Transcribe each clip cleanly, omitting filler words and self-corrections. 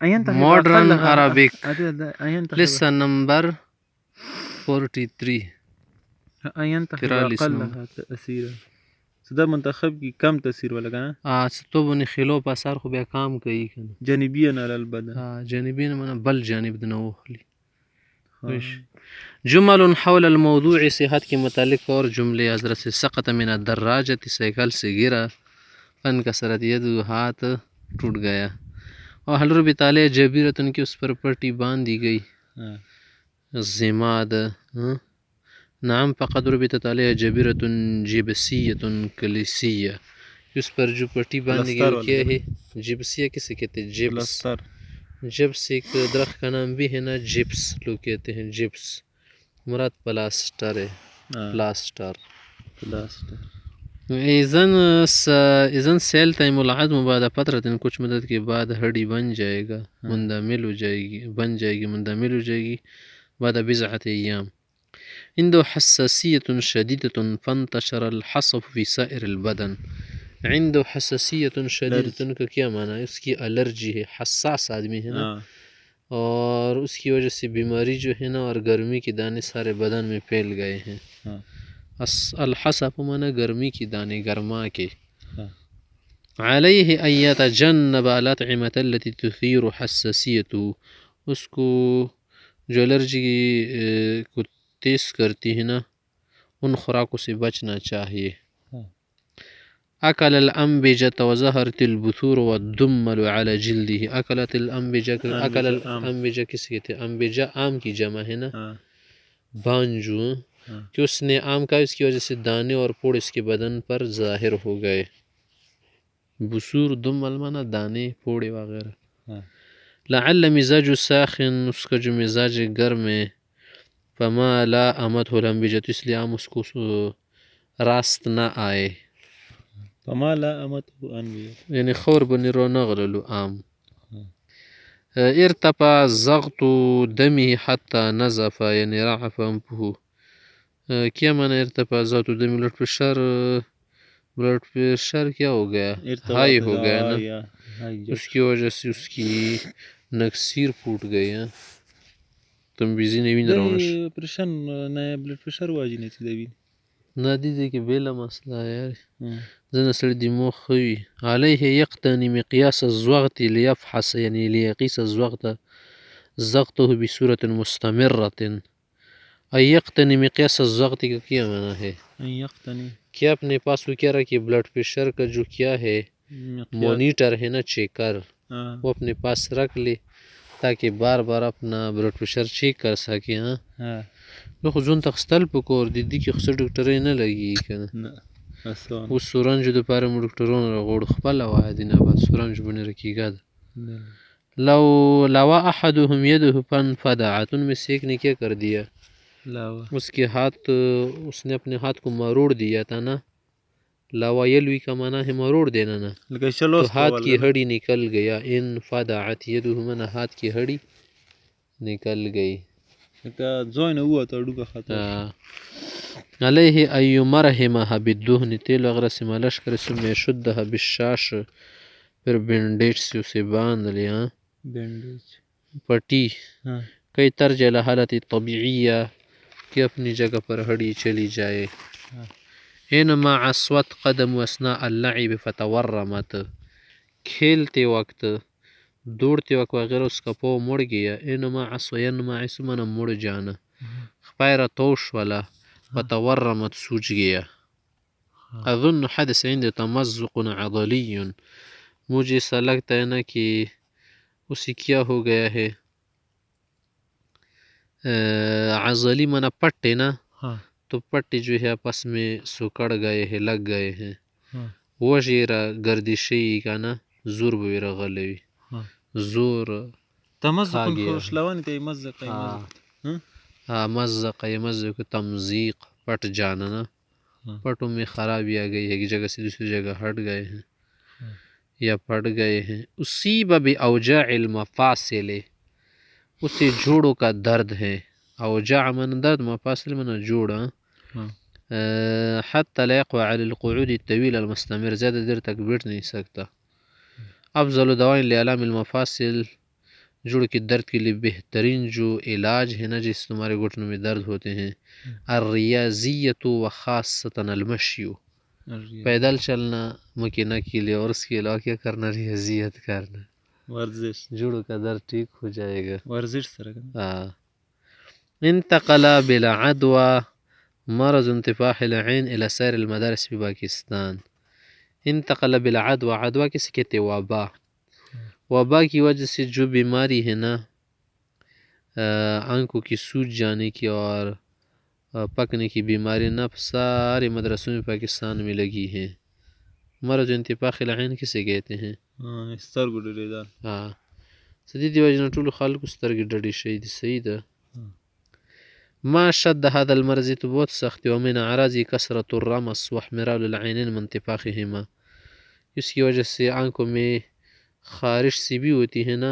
Modern Arabic لسن number 43 43 صدا منتخب کی کم تاثیر والا کا ستوبنی خلو پاسار خو بیا کام کوي کنه جانبین علی البدن جانبین من بل جانب دنه وخلی. جمل حول الموضوع صحت کے متعلق اور جملے حضرت سے سقط من الدراجة سائیکل سے گرا فانکسرت یدہ ہاتھ ٹوٹ گیا اور حلر بتالے جبیرتن کی اس پر پٹی باندھی گئی زماد نعم فقد ربطت علیہ جبیرتن جبسیتن کلیسیہ اس پر جو پٹی باندھی گئی کیا ہے جبسیہ کسے کہتے ہیں جبس جبس ایک درخت کا نام بھی ہے نا جبس لوگ کہتے ہیں جبس مراد پلاسٹر ہے پلاسٹر اذن سیل تیم العظم بعد فترة کچھ مدت کے بعد ہڈی بن جائے گا مندمل ہو جائے گی بن جائے گی مندمل ہو جائے گی بعد بضعة ایام عنده حساسیة شدیدة فانتشر الحصف في سائر البدن عنده حساسیة شدیدة کا کیا معنی ہے اس کی الرجی ہے حساس آدمی ہے نا اور اس کی وجہ سے بیماری جو ہے نا اور گرمی کے دانے سارے بدن میں پھیل گئے ہیں الحصف معنی گرمی کی دانے گرما کے علیہ ان یتجنب الاطعمة التي تثیر حساسیته اس کو جو الرجی کو تیز کرتی ہے نا ان خوراکوں سے بچنا چاہیے اکل الانبجة وظهرت البثور والدمل على جلده اکلت الانبجة اکل الانبجة کس کہتے ہیں انبجة آم کی جمع ہے نا بانجو کہ اس نے آم کا اس کی وجہ سے دانے اور پوڑ اس کے بدن پر ظاہر ہو گئے بثور دمل مانا دانے پوڑے وغیرہ لعل مزاج ساخن اس کا جو مزاج گرم ہے فما لا امته الانبجة اس لیے آم اس کو راست نہ آئے فما لا امته انبجة یعنی خور بنی رو نغللو آم ارتفع ضغط دمه حتى نزف یعنی رعف انفه کیا معنی ارتفع ضغط دمه بلڈ پریشر کیا ہو گیا ہائی ہو گیا نا اس کی وجہ سے اس کی نکسیر پھوٹ گئی ہیں تم بیزی نوین رونش پریشن نہ بلڈ پریشر واجی نہیں تھی دوی نہ دیدے کہ بیلا مسئلہ ہے یار زن سر دی موخ خوی علیہ یقتنی مقیاس الضغط لیفحص یعنی لیقیس ضغطه بصورت مستمرت یقتنی مقیاس الضغط کا کیا معنی ہے کیا اپنے پاس وہ کیا رہا کہ بلڈ پریشر کا جو کیا ہے مونیٹر ہے نا چیکر وہ اپنے پاس رکھ لے تاکہ بار بار اپنا بلڈ پریشر چیک کر سکے ہاں لو خزون تخستل پکور دیدی کہ خسر ڈکٹرے نہ لگی کنا اس سورنج دو پارے مو ڈکٹرون را غوڑ خپل وایا دینا بعد سورنج بنے رکی گا لو لوا احدهم يده فانفدعت ان میں سے ایک نے کیا کر دیا اس کے ہاتھ اس نے اپنے ہاتھ کو مروڑ دیا تھا نا لوا یلوی کا معنی ہے مروڑ دینا نا تو ہاتھ کی ہڈی نکل گیا انفدعت يده من ہاتھ کی ہڈی نکل گئی علیہ ایو مرحمہ بالدہن تیل وغیرہ سے مالش کرے ثم یشدہ بالشاش پھر بینڈیج سے اسے باندھ لیا پٹی کئی ترجع لحالت طبیعیہ کہ اپنی جگہ پر ہڈی چلی جائے اینما عصوت قدم اثناء اللعب فتورمت کھیلتے وقت دوڑتے وقت وغیرہ اس کا پاؤ مڑ گیا اینما عصو ینما عصو منا مڑ جانا خپائرہ توش والا فتورمت سوج گیا اظن حدث عند تمزق عضلی مجھے ایسا لگتا ہے نا کہ اسی کیا ہو گیا ہے عضلی منا پٹے نا تو پٹے جو ہے آپس میں سکڑ گئے ہیں لگ گئے ہیں وجیرہ گردشی کا نا زور بویرہ غلوی زور تمزق خوشلوان تے مزق مزق یمزق تمزیق پٹ جانا نا پٹوں میں خرابی آ گئی ہے ایک جگہ سے دوسری جگہ ہٹ گئے ہیں یا پڑ گئے ہیں اصیب باوجاع المفاصل اسے جوڑوں کا درد ہے اوجاع من درد مفاصل من جوڑا حتی لا يقوى على القعود الطويل المستمر زیادہ دیر تک بیٹھ نہیں سکتا افضل دواء لآلام المفاصل جوڑ کے درد کے لیے بہترین جو علاج ہے نا، جس تمہارے گھٹنوں میں درد ہوتے ہیں، الریاضیت و خاصتاً المشی، پیدل چلنا مکینہ کے لیے، اور اس کے علاوہ کیا کرنا، ریاضیت کرنا، ورزش، جوڑوں کا درد ٹھیک ہو جائے گا. ورزش سره ہاں. انتقل بلا عدوى مرض انتفاح العين إلى سائر المدارس في پاکستان. انتقل بلا عدوى، عدوى کسی کہتے ہیں؟ وبا. وبا کی وجہ سے جو بیماری ہے نا، آنکھوں کی سوج جانے کی اور پکنے کی بیماری نا، سارے مدرسوں میں پاکستان میں لگی ہیں. مرض انتفاخ العین کسے کہتے ہیں؟ سترګو ډډېدل. ہاں. سدی دی وجہ ټولو خلکو سترګې ډډې شوي دي. صحیح ده. ما شد هذا المرض تو بہت سخت، ومن اعراضی کثرت الرمس واحمرار العینین من انتفاخهما، اس کی وجہ سے آنکھوں میں خارش سی بھی ہوتی ہے نا،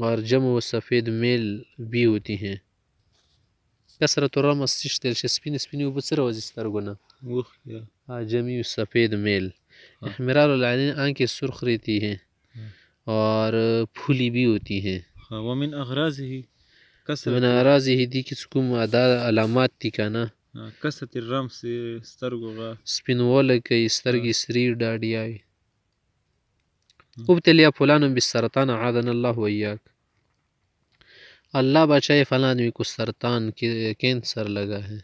اور جمع و سفید میل بھی ہوتی ہیں. کثرت الرمس سشتل سپین سپینی و بسر وزی سترگو نا، جمعی و سفید میل. احمرار العینین آنکھیں سرخ رہتی ہیں اور پھولی بھی ہوتی ہیں. ومن اغراضه من اعراضی دی کس کم علامات تی کا نا، کثرت الرمس سترګو غا سپینواله کوي، سترګې سری ډاډي آئی. ابتلی فلان بالسرطان اعاذنا اللہ وإیاک، اللہ بچائے فلان میں کو سرطان کینسر لگا ہے.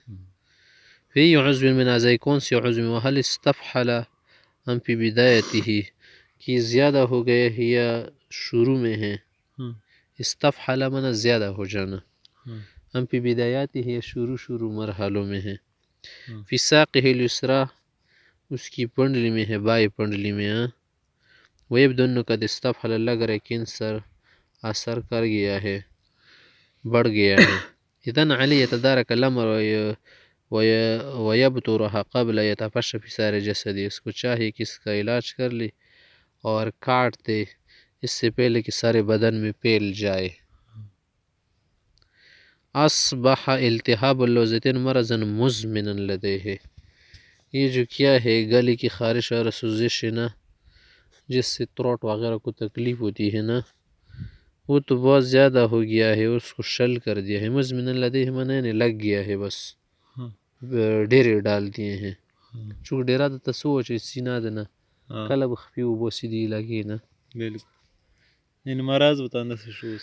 فی عضو من اعضاء، کون سی عضو میں؟ وهل استفحل ام فی بدایته، کی زیادہ ہو گئے یا شروع میں ہے؟ استفحل منا زیادہ ہو جانا، ام فی بدایاته ہے شروع مرحلوں میں ہے. فی ساقه اليسرى، اس کی پنڈلی میں ہے، بائیں پنڈلی میں. ویبدو انه قد استفحل، لگ رہا ہے کینسر اثر کر گیا ہے، بڑھ گیا ہے. اذن علی يتدارك الامر ويبترها قبل يتفشى في سائر جسدی، اس کو چاہیے کہ اس کا علاج کر لی اور کاٹ دے اس سے پہلے کہ سارے بدن میں پھیل جائے. اصبح التهاب اللوزتين مرضا مزمنا لديه، یہ جو کیا ہے گلے کی خارش اور سوزش ہے نا، جس سے تروٹ وغیرہ کو تکلیف ہوتی ہے نا، وہ تو بہت زیادہ ہو گیا ہے، اس کو شل کر دیا ہے. مزمنا لديه منانے لگ گیا ہے، بس ڈیرے ڈال دیے ہیں. چونکہ ڈیرا تو تسوچ سینہ دینا کلب خفی و بوسی دی لگی نا. بالکل. ان مرض بتانا سے شوز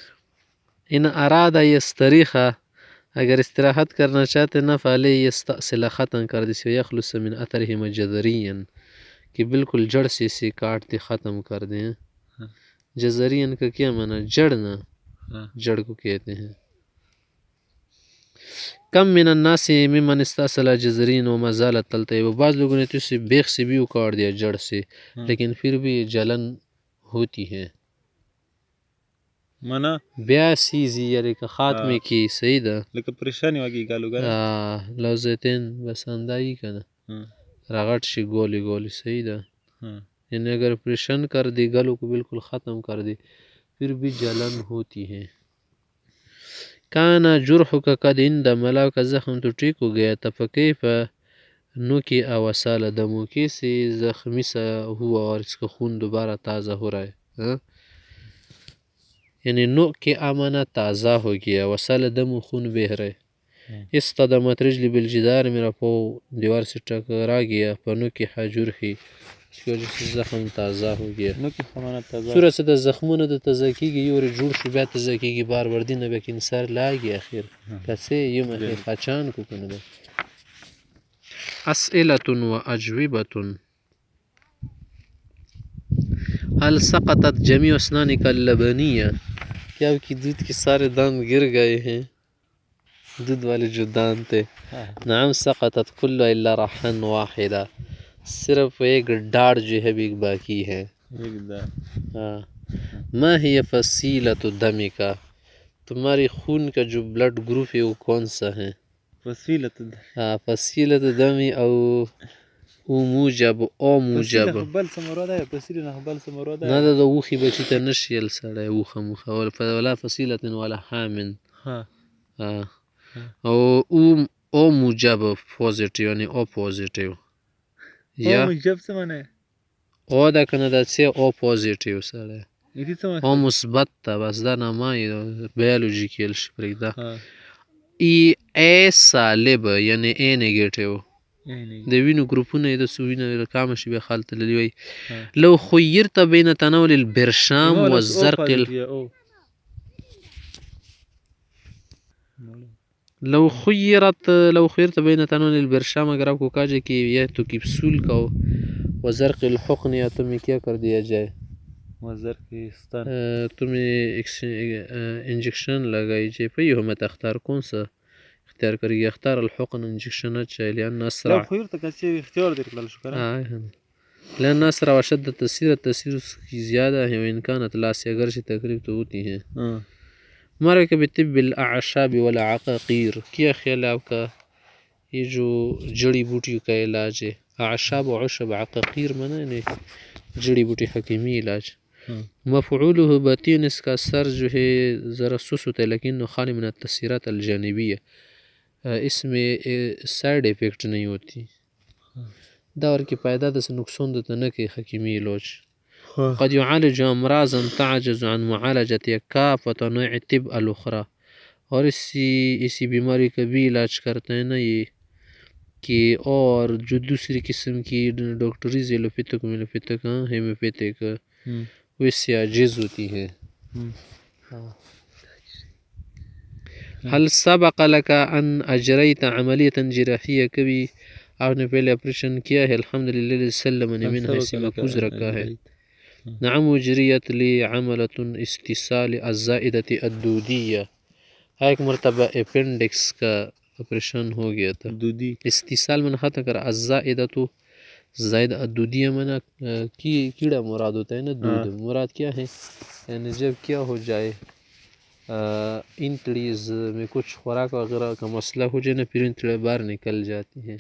ان ارادہ یستریخا، اگر استراحت کرنا چاہتے نا، فعلی یستأصل، ختم کر دی سے، یخلص من اثرہم جذرین، کہ بالکل جڑ سے اسے کاٹ دے، ختم کر دیں. جذرین کا کیا معنی؟ جڑ نا، جڑ کو کہتے ہیں. کم من الناس ممن استأصل جذرین وما زالت تلطیب، بعض لوگوں نے تو اسے بیخ سے بھی اکاڑ دیا، جڑ سے، لیکن پھر بھی جلن ہوتی ہے. منا بیا سیزی یعنی کہ خاتمے کی. صحیح دا لکه پریشانی واگی گالو گرا لوزتین بس اندائی کا نا، رغٹ شی گولی گولی. صحیح دا، یعنی اگر پریشن کر دی، گلو کو بالکل ختم کر دی، پھر بھی جلن ہوتی ہے. کانا جرح کا قد اندم، ملاو کا زخم تو ٹھیک ہو گیا تھا. فکیف نوکی اوسال دمو، کیسے زخمی سا ہوا اور اس کا خون دوبارہ تازہ ہو رہا ہے. یعنی نو کے آمانا تازہ ہو گیا، وسال دمو خون بہ رہے. استدمت رجلی بالجدار، میرا پاؤ دیوار سے ٹکرا گیا. پنو کی حجر ہی، اس کی وجہ سے زخم تازہ ہو گیا. نو کی خمانہ تازہ صورت سے دا زخمون دا تزاکی گی یوری جوڑ شو بیا تزاکی گی بار بار دین بیا کنسار لاغی آخر کسی یم اخیر خاچان کو کنده. اسئلة و اجوبة. هل سقطت جمیع اسنانک اللبنیہ، کیا کی دودھ کے سارے دان گر گئے ہیں؟ دودھ والے جو دان تھے. نعم سقطت کل الا رحن واحدہ، صرف ایک ڈاڑ جو ہے بھی باقی ہے. ما ہی فصیلۃ الدم کا، تمہاری خون کا جو بلڈ گروپ ہے وہ کون سا ہے؟ فصیلۃ فصیلۃ دمی او موجب او موجب بل سمراد ہے. فصیلۃ بل سمراد ہے. نه دا وخی بچی ته نشیل سړی وخه مخه ولا فصیلۃ ولا حامن. او موجب پوزیٹیو یعنی او پوزیٹیو. یا موجب سے معنی او دا کنه دا سی او پوزیٹیو سړی ایتی څه او مطلب مثبت ته بس دا نامایي بیولوژیکل شي پرېږده. ها ای ای سالب یعنی ای نیګیټیو یعنی د وینو ګروپونه یې داسې وینه کامه شي بیا خال تللي وي. ها لو خیرت بین تناول البرشام مولا او والزرق حذفية او لو خیرت بین تناول البرشام اگر آپ کو کہا جائے کہ یہ تو کیپسول کا ہو وزرق الحقن یا تمہیں کیا کر دیا جائے وزرقستان تمہیں انجیکشن لگائی جائے پئی ہو میں تختار کون سا اختیار کرے گی؟ اختار الحقن انجیکشن اچھا لأن لو اسرع خيرت كثير اختيار دير كلال شكرا لأن اسرع وشد تأثیر اس کی زیادہ ہے وإن كانت لاسی اگرچہ تقریب تو ہوتی ہیں. ہمارے کبھی طب الاعشاب والعقاقیر کیا خیال ہے آپ کا یہ جو جڑی بوٹی کا علاج ہے اعشاب و عشب عقاقیر مانا یعنی جڑی بوٹی حکیمی علاج مفعوله بطین اس کا سر جو ہے ذرا سس ہوتا ہے لیکن خالی من التاثیرات الجانبیہ اس میں سائڈ افیکٹ نہیں ہوتی دور کی پیدا سے نقصان دیتا نہ کہ حکیمی علاج قد يعالج امراضا تعجز عن معالجة كافة انواع الطب الاخرى اور اسی بیماری کا بھی علاج کرتا ہے نا یہ کہ اور جو دوسری قسم کی ڈاکٹری ایلوپیتھک میلوپیتھک ہیمیوپیتھک وہ اس سے عاجز ہوتی ہے. هل سبق لك ان اجریت عملیة جراحیہ کبھی آپ نے پہلے آپریشن کیا ہے؟ الحمدللہ الذی سلمنی منها اسی محفوظ رکھا ہے. نعم اجریت لی عملة استئصال الزائدة الدودیہ ایک مرتبہ اپینڈکس کا آپریشن ہو گیا تھا. دودی استئصال من ختم کر الزائدة زائد الدودیہ منا کیڑا مراد ہوتا ہے نا دودھ مراد کیا ہے یعنی جب کیا ہو جائے انتڑیز میں کچھ خوراک وغیرہ کا مسئلہ ہو جائے نا پھر انتڑیاں باہر نکل جاتی ہیں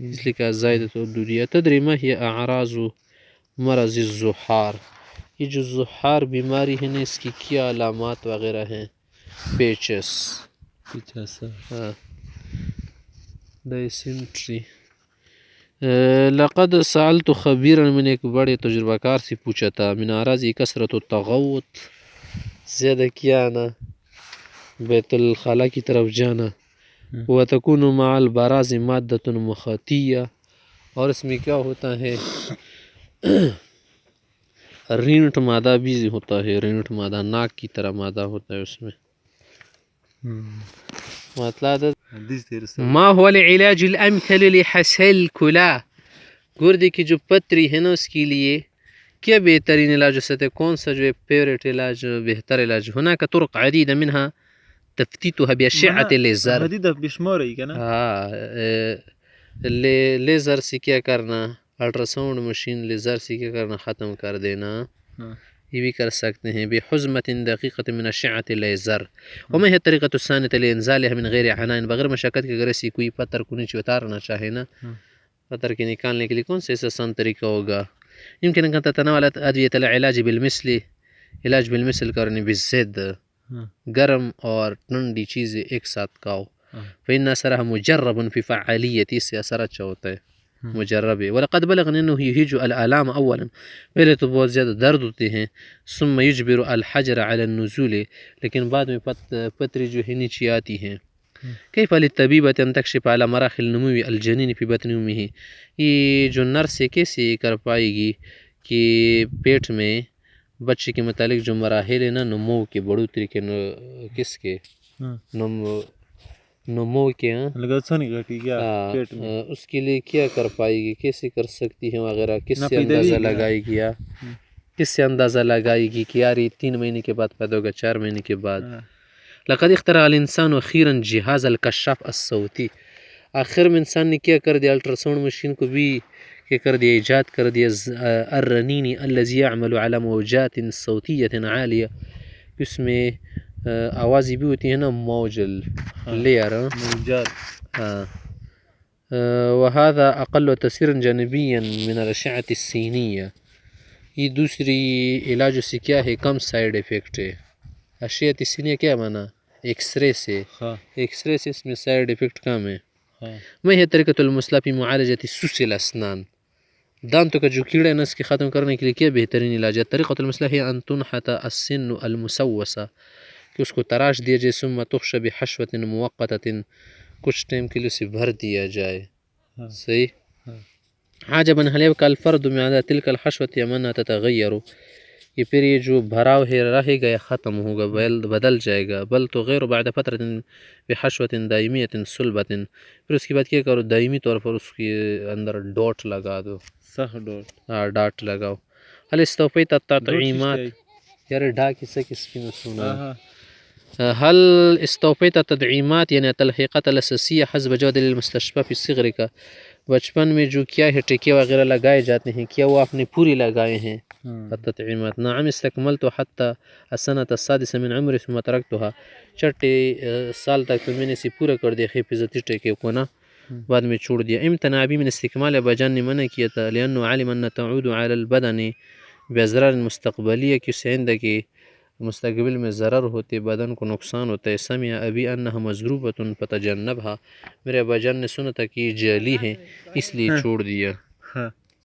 اس لیے کہا زائدة الدودیہ. تدری ما ہی اعراض مرض الزحار یہ جو زحار بیماری ہے نا اس کی کیا علامات وغیرہ ہیں؟ پیچس ڈائسنٹری. لقد سألت خبیرا میں نے ایک بڑے تجربہ کار سے پوچھا تھا من اعراض کثرت التغوط زیادہ کیا نا بیت الخلاء کی طرف جانا وتكون مع البراز مادة مخاطیہ اور اس میں کیا ہوتا ہے رینٹ مادہ بھی ہوتا ہے رینٹ مادہ ناک کی طرح مادہ ہوتا ہے اس میں مطلب ما هو العلاج الامثل لحسل الكلى گردے کی جو پتری ہے نا اس کے لیے کیا بہترین علاج ہو سکتا ہے کون سا جو ہے فیوریٹ علاج بہتر علاج هناك طرق عديدة منها تفتيتها بأشعة الليزر حديدة بشمار ہی کنا لیزر سے کیا کرنا الٹراساؤنڈ مشین لیزر سے کیا کرنا ختم کر دینا یہ بھی کر سکتے ہیں بحزمة دقیقة من اشعة الليزر. وما هي الطريقة الثانية لإنزالها من غير عناء بغیر مشقت کے اگر ایسی کوئی پتھر کو نیچے اتارنا چاہے نا پتھر کے نکالنے کے لیے کون سے آسان طریقہ ہوگا؟ يمكن أن تتناول أدوية العلاج بالمثل علاج بالمثل کرنے بالزد گرم اور ٹھنڈی چیزیں ایک ساتھ کھاؤ فإن أثرها مجرب في فعالية اس سے اثر اچھا ہوتا ہے مجرب ہے. ولقد بلغني انه يهيج الالام اولا پہلے تو بہت زیادہ درد ہوتے ہیں ثم يجبر الحجر على النزول لیکن بعد میں پتری جو ہے نیچے آتی ہیں. كيف للطبيبة ان تكشف على مراحل نمو الجنين في بطن امه یہ جو نرس کیسے کر پائے گی کہ پیٹ میں بچے کے متعلق جو مراحل ہیں نا نمو کے بڑھوتری کے کس کے نمو کے اس کے لیے کیا کر پائے گی کیسے کر سکتی ہے وغیرہ کس سے اندازہ لگائے گی یا کس سے اندازہ لگائے گی کہ یار یہ 3 مہینے کے بعد پیدا ہوگا 4 مہینے کے بعد. لقد اخترع الانسان اخیرا جهاز الکشاف الصوتی آخر میں انسان نے کیا کر دیا الٹراساؤنڈ مشین کو بھی کیا کر دیا ایجاد کر دیا الرنینی الذي يعمل على موجات صوتیة عالیہ اس میں آوازی بھی ہوتی ہے نا موجل لیئر موجات وهذا اقل تاثیرا جانبیا من الاشعة السینیہ یہ دوسری علاج سے کیا ہے کم سائیڈ افیکٹ ہے. اشعة السینیہ کیا مانا ایکس رے سے ایکس رے سے اس میں سائیڈ افیکٹ کم ہے. ما هي طریقة المثلی في معالجة سوس الاسنان دانتوں کا جو کیڑے نس کے ختم کرنے کے لیے کیا بہترین علاج ہے؟ طریقۃ المثلیٰ ہے ان تنحت السن المسوسہ، کہ اس کو تراش دیا جائے، ثم تخش بحشوۃ موقتۃ، کچھ ٹائم کے لیے اسے بھر دیا جائے. صحیح. عجباً هل يبقى الفرد من عند تلك الحشوة ام انها تتغیر، کہ پھر یہ جو بھراؤ ہے رہے گا یا ختم ہوگا، بدل جائے گا. بل تغیر بعد فترة بحشوة دائمیۃ صلبۃ، پھر اس کے بعد کیا کرو، دائمی طور پر اس کے اندر ڈوٹ لگا دو. صح ڈوٹ. ہاں ڈاٹ لگاؤ. هل استوفیت التطعیمات، یار ڈاک اسے کس کی سنا. هل استوفیت التدعیمات یعنی تلحیقات الاساسیہ حسب جدول المستشفى فی الصغر کا، بچپن میں جو کیا ہے ٹیکے وغیرہ لگائے جاتے ہیں، کیا وہ آپ نے پوری لگائے ہیں؟ التطعیمات. نعم استکملت حتی السنة السادسة من عمری ثم ترکتها، چھٹے سال تک تو میں نے اسے پورا کر دیا حفظتی ٹیکے کو نا، بعد میں چھوڑ دیا. امتنع ابی من استکمال، ابا جان نے منع کیا تھا، لأنه علم ان تعود على البدن بأضرار مستقبلیہ، کہ اسے آئندہ کے مستقبل میں ضرر ہوتے، بدن کو نقصان ہوتا ہے. سمع ابی انها مضروبة فتجنبها، میرے ابا جان نے سنا تھا کہ یہ جعلی ہے اس لیے چھوڑ دیا.